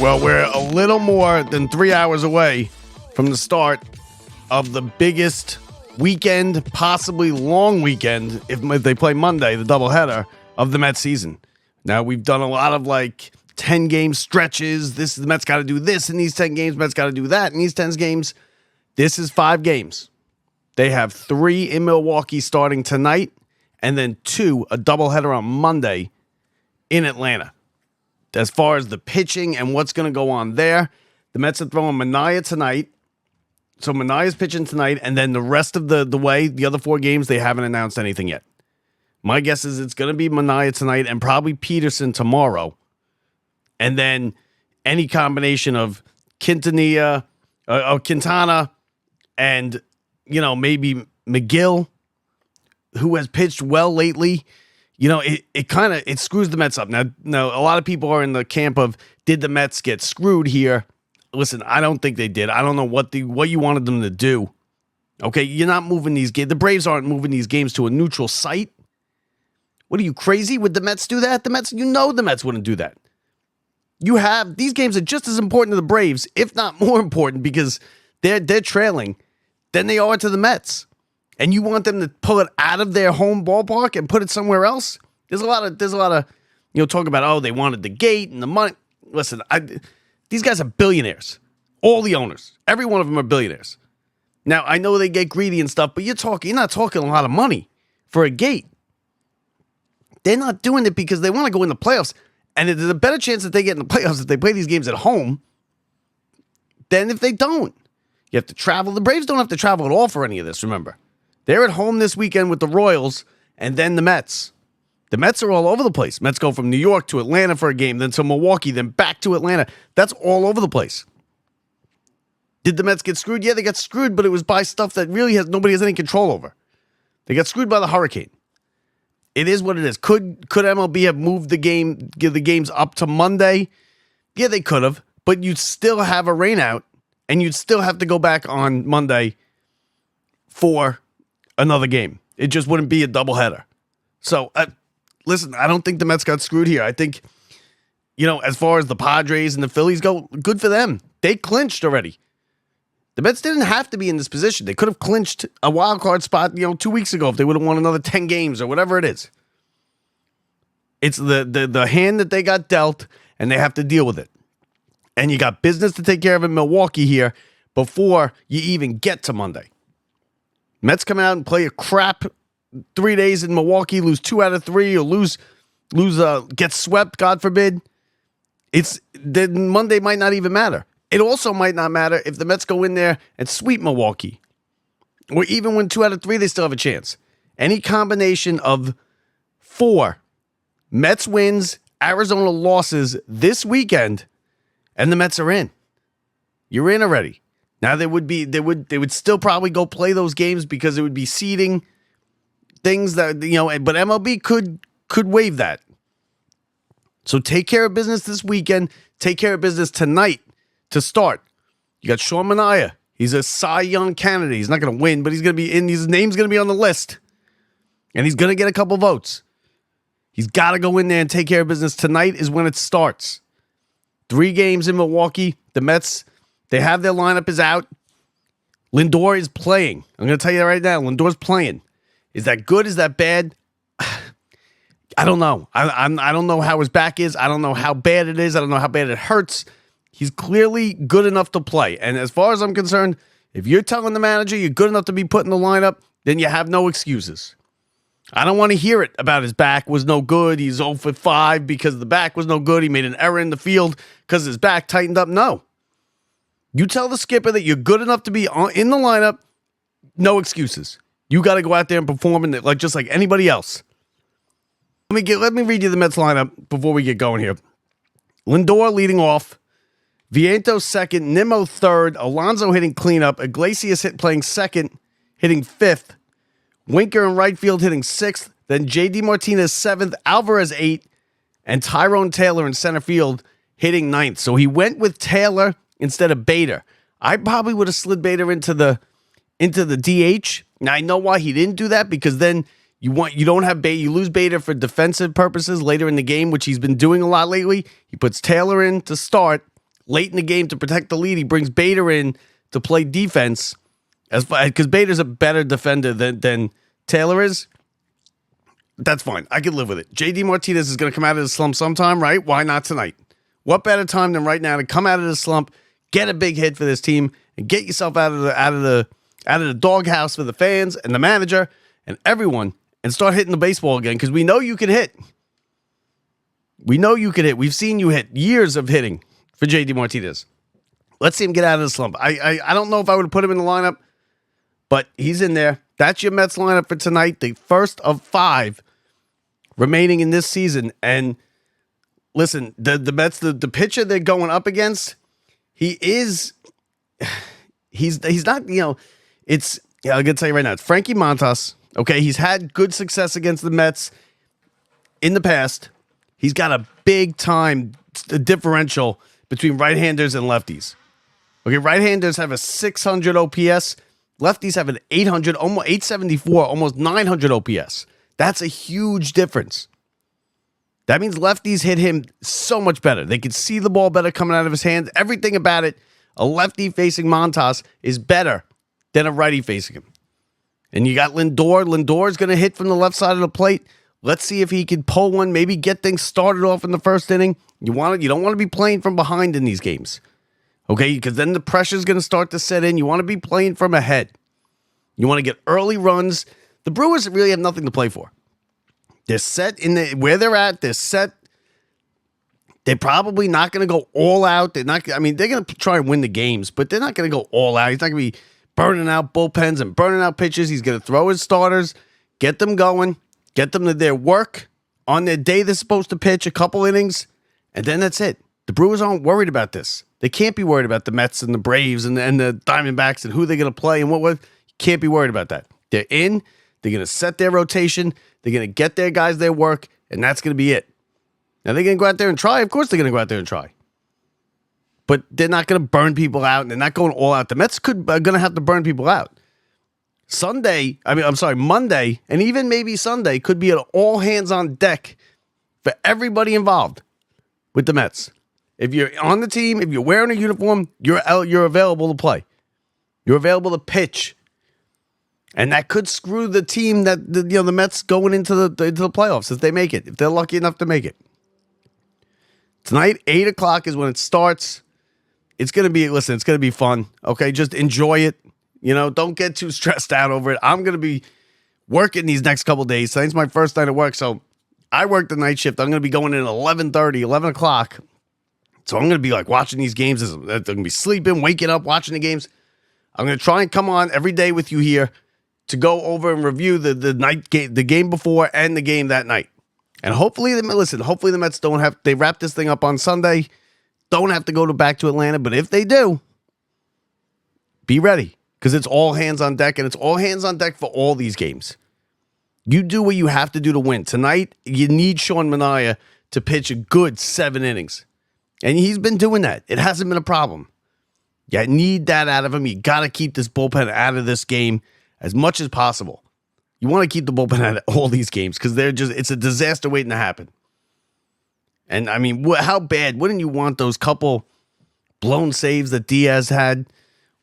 Well, we're a little more than 3 hours away from the start of the biggest weekend, possibly long weekend, if they play Monday, the doubleheader of the Mets season. Now, we've done a lot of 10-game stretches. The Mets got to do this in these 10 games. Mets got to do that in these 10 games. This is 5 games. They have 3 in Milwaukee starting tonight, and then 2, a doubleheader on Monday in Atlanta. As far as the pitching and what's going to go on there, the Mets are throwing Manaea tonight. So Manaea's pitching tonight, and then the rest of the way, the other 4 games, they haven't announced anything yet. My guess is it's going to be Manaea tonight and probably Peterson tomorrow. And then any combination of Quintana and, maybe McGill, who has pitched well lately. It screws the Mets up. Now, a lot of people are in the camp of, did the Mets get screwed here? Listen, I don't think they did. I don't know what you wanted them to do. Okay, you're not moving these games. The Braves aren't moving these games to a neutral site. What are you, crazy? Would the Mets do that? The Mets wouldn't do that. These games are just as important to the Braves, if not more important, because they're trailing than they are to the Mets. And you want them to pull it out of their home ballpark and put it somewhere else? There's a lot of talk about, they wanted the gate and the money. Listen, these guys are billionaires. All the owners, every one of them are billionaires. Now, I know they get greedy and stuff, but you're not talking a lot of money for a gate. They're not doing it because they want to go in the playoffs. And there's a better chance that they get in the playoffs if they play these games at home than if they don't. You have to travel. The Braves don't have to travel at all for any of this, remember. They're at home this weekend with the Royals and then the Mets. The Mets are all over the place. Mets go from New York to Atlanta for a game, then to Milwaukee, then back to Atlanta. That's all over the place. Did the Mets get screwed? Yeah, they got screwed, but it was by stuff that really nobody has any control over. They got screwed by the hurricane. It is what it is. Could MLB have moved the games up to Monday? Yeah, they could have, but you'd still have a rain out, and you'd still have to go back on Monday for another game. It just wouldn't be a doubleheader. So, listen, I don't think the Mets got screwed here. I think, as far as the Padres and the Phillies go, good for them. They clinched already. The Mets didn't have to be in this position. They could have clinched a wild card spot, 2 weeks ago if they would have won another 10 games or whatever it is. It's the hand that they got dealt, and they have to deal with it. And you got business to take care of in Milwaukee here before you even get to Monday. Mets come out and play a crap 3 days in Milwaukee, lose 2 out of 3, or get swept, God forbid. Then Monday might not even matter. It also might not matter if the Mets go in there and sweep Milwaukee. Or even win 2 out of 3, they still have a chance. Any combination of 4 Mets wins, Arizona losses this weekend, and the Mets are in. You're in already. Now they would still probably go play those games because it would be seeding things that, but MLB could waive that. So take care of business this weekend. Take care of business tonight to start. You got Sean Manaea. He's a Cy Young candidate. He's not going to win, but he's going to be in. His name's going to be on the list. And he's going to get a couple votes. He's got to go in there and take care of business. Tonight is when it starts. 3 games in Milwaukee. The Mets, they have their lineup is out. Lindor is playing. I'm going to tell you that right now. Lindor's playing. Is that good? Is that bad? I don't know. I don't know how his back is. I don't know how bad it is. I don't know how bad it hurts. He's clearly good enough to play. And as far as I'm concerned, if you're telling the manager you're good enough to be put in the lineup, then you have no excuses. I don't want to hear it about his back was no good. He's 0 for 5 because the back was no good. He made an error in the field because his back tightened up. No. You tell the skipper that you're good enough to be in the lineup, no excuses. You got to go out there and perform just like anybody else. Let me read you the Mets lineup before we get going here. Lindor leading off. Vientos second, Nimmo third, Alonso hitting cleanup, Iglesias playing second, hitting fifth, Winker in right field hitting sixth, then J.D. Martinez seventh, Alvarez 8th, and Tyrone Taylor in center field hitting ninth. So he went with Taylor instead of Bader. I probably would have slid Bader into the DH. Now I know why he didn't do that, because then you don't have Bader. You lose Bader for defensive purposes later in the game, which he's been doing a lot lately. He puts Taylor in to start, late in the game to protect the lead. He brings Bader in to play defense, because Bader's a better defender than Taylor is. That's fine. I can live with it. JD Martinez is going to come out of the slump sometime, right? Why not tonight? What better time than right now to come out of the slump, get a big hit for this team, and get yourself out of the doghouse for the fans and the manager and everyone, and start hitting the baseball again, because we know you can hit. We know you can hit. We've seen you hit. Years of hitting for JD Martinez. Let's see him get out of the slump. I don't know if I would have put him in the lineup, but he's in there. That's your Mets lineup for tonight, the first of 5 remaining in this season. And listen, the Mets, the pitcher they're going up against, he's not, it's, I'm going to tell you right now, it's Frankie Montas. Okay, he's had good success against the Mets in the past. He's got a big time differential between right-handers and lefties. Okay, right-handers have a 600 OPS. Lefties have an 800, almost 874, almost 900 OPS. That's a huge difference. That means lefties hit him so much better. They can see the ball better coming out of his hands. Everything about it, a lefty facing Montas is better than a righty facing him. And you got Lindor. Lindor's going to hit from the left side of the plate. Let's see if he can pull one, maybe get things started off in the first inning. You don't want to be playing from behind in these games. Okay, because then the pressure's going to start to set in. You want to be playing from ahead. You want to get early runs. The Brewers really have nothing to play for. They're set where they're at. They're set. They're probably not going to go all out. They're going to try and win the games, but they're not going to go all out. He's not going to be burning out bullpens and burning out pitches. He's going to throw his starters, get them going, get them to their work on their day they're supposed to pitch a couple innings, and then that's it. The Brewers aren't worried about this. They can't be worried about the Mets and the Braves and the Diamondbacks and who they're going to play and what. You can't be worried about that. They're in. They're going to set their rotation. They're going to get their guys their work, and that's going to be it. Now, they're going to go out there and try. Of course they're going to go out there and try. But they're not going to burn people out, and they're not going all out. The Mets are going to have to burn people out. Monday, and even maybe Sunday could be an all hands on deck for everybody involved with the Mets. If you're on the team, if you're wearing a uniform, you're available to play. You're available to pitch. And that could screw the team that the Mets going into the playoffs if they make it, if they're lucky enough to make it. Tonight, 8 o'clock is when it starts. It's going to be fun. Okay, just enjoy it. Don't get too stressed out over it. I'm going to be working these next couple days. Tonight's my first night of work, so I work the night shift. I'm going to be going in at 11:30, 11 o'clock. So I'm going to be watching these games. I'm going to be sleeping, waking up, watching the games. I'm going to try and come on every day with you here to go over and review the night game, the game before and the game that night. And hopefully the Mets they wrap this thing up on Sunday, don't have to go back to Atlanta. But if they do, be ready, because it's all hands on deck, and it's all hands on deck for all these games. You do what you have to do to win. Tonight, you need Sean Manaea to pitch a good 7 innings. And he's been doing that. It hasn't been a problem. You need that out of him. You got to keep this bullpen out of this game as much as possible. You want to keep the bullpen out of all these games, because it's a disaster waiting to happen. And how bad wouldn't you want those couple blown saves that Diaz had,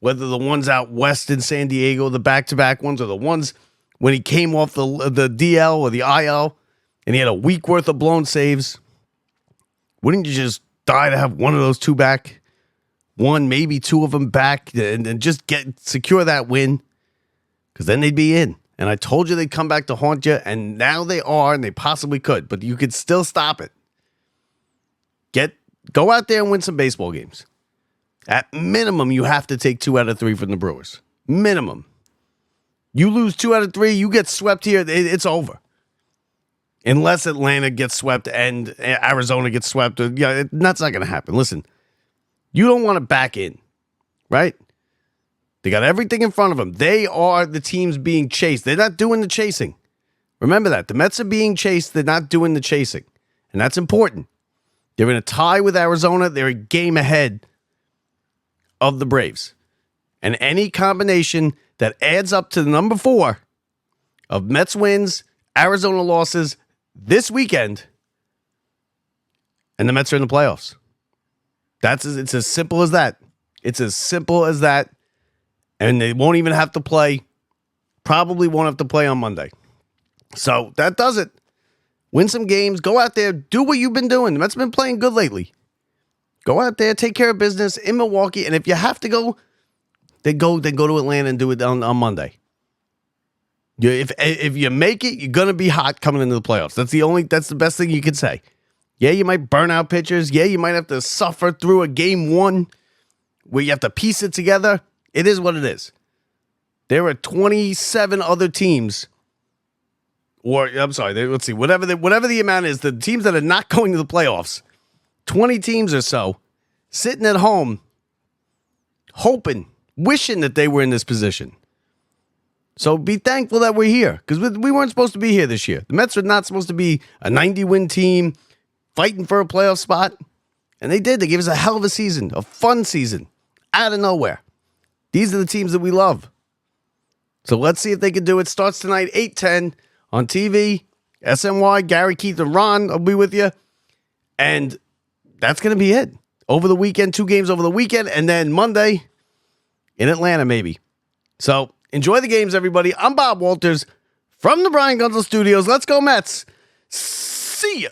whether the ones out west in San Diego, the back-to-back ones, or the ones when he came off the DL or the IL and he had a week worth of blown saves? Wouldn't you just die to have one of those two back? One, maybe 2 of them back, and just secure that win, because then they'd be in. And I told you they'd come back to haunt you, and now they are, and they possibly could, but you could still stop it. Go out there and win some baseball games. At minimum, you have to take 2 out of 3 from the Brewers. Minimum. You lose 2 out of 3, you get swept here, it's over. Unless Atlanta gets swept and Arizona gets swept. That's not going to happen. Listen, you don't want to back in, right? They got everything in front of them. They are the teams being chased. They're not doing the chasing. Remember that. The Mets are being chased. They're not doing the chasing. And that's important. They're in a tie with Arizona. They're a game ahead of the Braves. And any combination that adds up to the number 4 of Mets wins, Arizona losses this weekend, and the Mets are in the playoffs. It's as simple as that. It's as simple as that. And they won't even have to play. Probably won't have to play on Monday. So that does it. Win some games. Go out there. Do what you've been doing. The Mets have been playing good lately. Go out there. Take care of business in Milwaukee. And if you have to go, then go to Atlanta and do it on Monday. If you make it, you're going to be hot coming into the playoffs. That's the best thing you can say. Yeah, you might burn out pitchers. Yeah, you might have to suffer through a game one where you have to piece it together. It is what it is. There are 27 other teams, or I'm sorry, let's see, whatever the amount is, the teams that are not going to the playoffs, 20 teams or so, sitting at home, hoping, wishing that they were in this position. So be thankful that we're here, because we weren't supposed to be here this year. The Mets were not supposed to be a 90-win team fighting for a playoff spot, and they did. They gave us a hell of a season, a fun season, out of nowhere. These are the teams that we love. So let's see if they can do it. Starts tonight, 8:10 on TV. SNY, Gary, Keith, and Ron will be with you. And that's going to be it. Over the weekend, 2 games over the weekend, and then Monday in Atlanta, maybe. So enjoy the games, everybody. I'm Bob Walters from the Brian Gunzel Studios. Let's go, Mets. See ya.